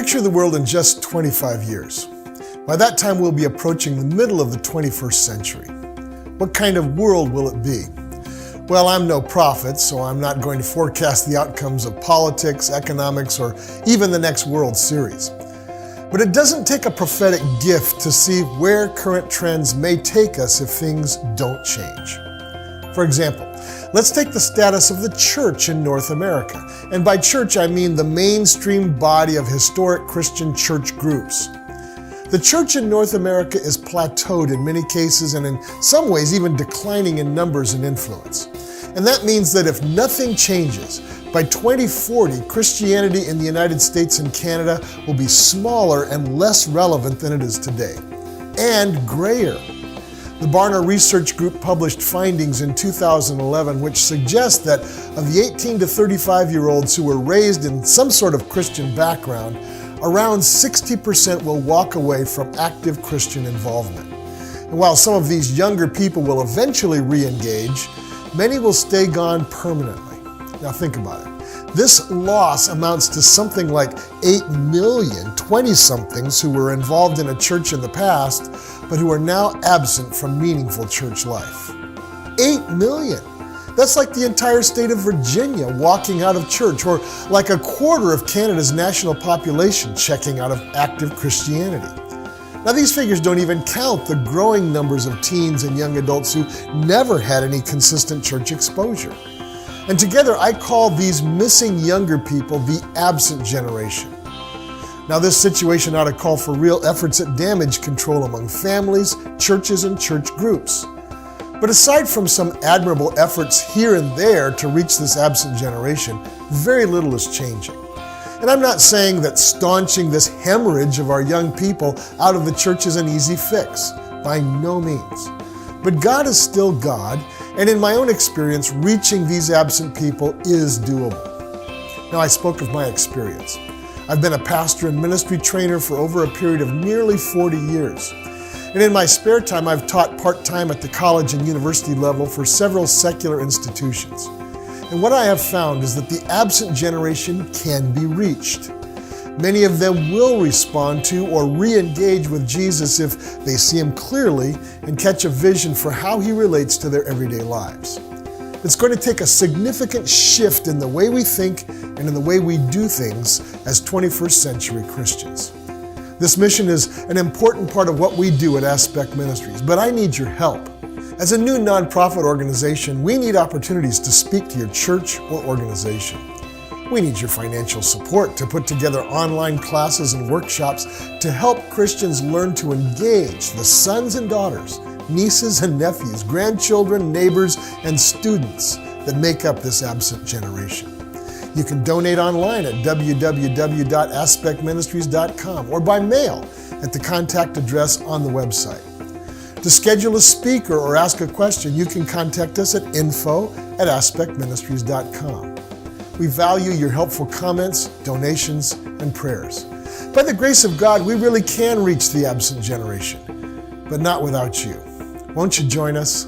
Picture the world in just 25 years. By that time, we'll be approaching the middle of the 21st century. What kind of world will it be? Well, I'm no prophet, so I'm not going to forecast the outcomes of politics, economics, or even the next World Series. But it doesn't take a prophetic gift to see where current trends may take us if things don't change. For example, let's take the status of the church in North America. And by church, I mean the mainstream body of historic Christian church groups. The church in North America is plateaued in many cases and in some ways even declining in numbers and influence. And that means that if nothing changes, by 2040, Christianity in the United States and Canada will be smaller and less relevant than it is today, and grayer. The Barna Research Group published findings in 2011 which suggest that of the 18 to 35-year-olds who were raised in some sort of Christian background, around 60% will walk away from active Christian involvement. And while some of these younger people will eventually re-engage, many will stay gone permanently. Now think about it. This loss amounts to something like 8 million 20-somethings who were involved in a church in the past, but who are now absent from meaningful church life. 8 million! That's like the entire state of Virginia walking out of church, or like a quarter of Canada's national population checking out of active Christianity. Now these figures don't even count the growing numbers of teens and young adults who never had any consistent church exposure. And together I call these missing younger people the absent generation. Now this situation ought to call for real efforts at damage control among families, churches, and church groups. But aside from some admirable efforts here and there to reach this absent generation, very little is changing. And I'm not saying that staunching this hemorrhage of our young people out of the church is an easy fix, by no means. But God is still God, and in my own experience, reaching these absent people is doable. Now, I spoke of my experience. I've been a pastor and ministry trainer for over a period of nearly 40 years. And in my spare time, I've taught part-time at the college and university level for several secular institutions. And what I have found is that the absent generation can be reached. Many of them will respond to or re-engage with Jesus if they see Him clearly and catch a vision for how He relates to their everyday lives. It's going to take a significant shift in the way we think and in the way we do things as 21st century Christians. This mission is an important part of what we do at Aspect Ministries, but I need your help. As a new nonprofit organization, we need opportunities to speak to your church or organization. We need your financial support to put together online classes and workshops to help Christians learn to engage the sons and daughters, nieces and nephews, grandchildren, neighbors, and students that make up this absent generation. You can donate online at www.aspectministries.com or by mail at the contact address on the website. To schedule a speaker or ask a question, you can contact us at info@aspectministries.com. We value your helpful comments, donations, and prayers. By the grace of God, we really can reach the absent generation, but not without you. Won't you join us?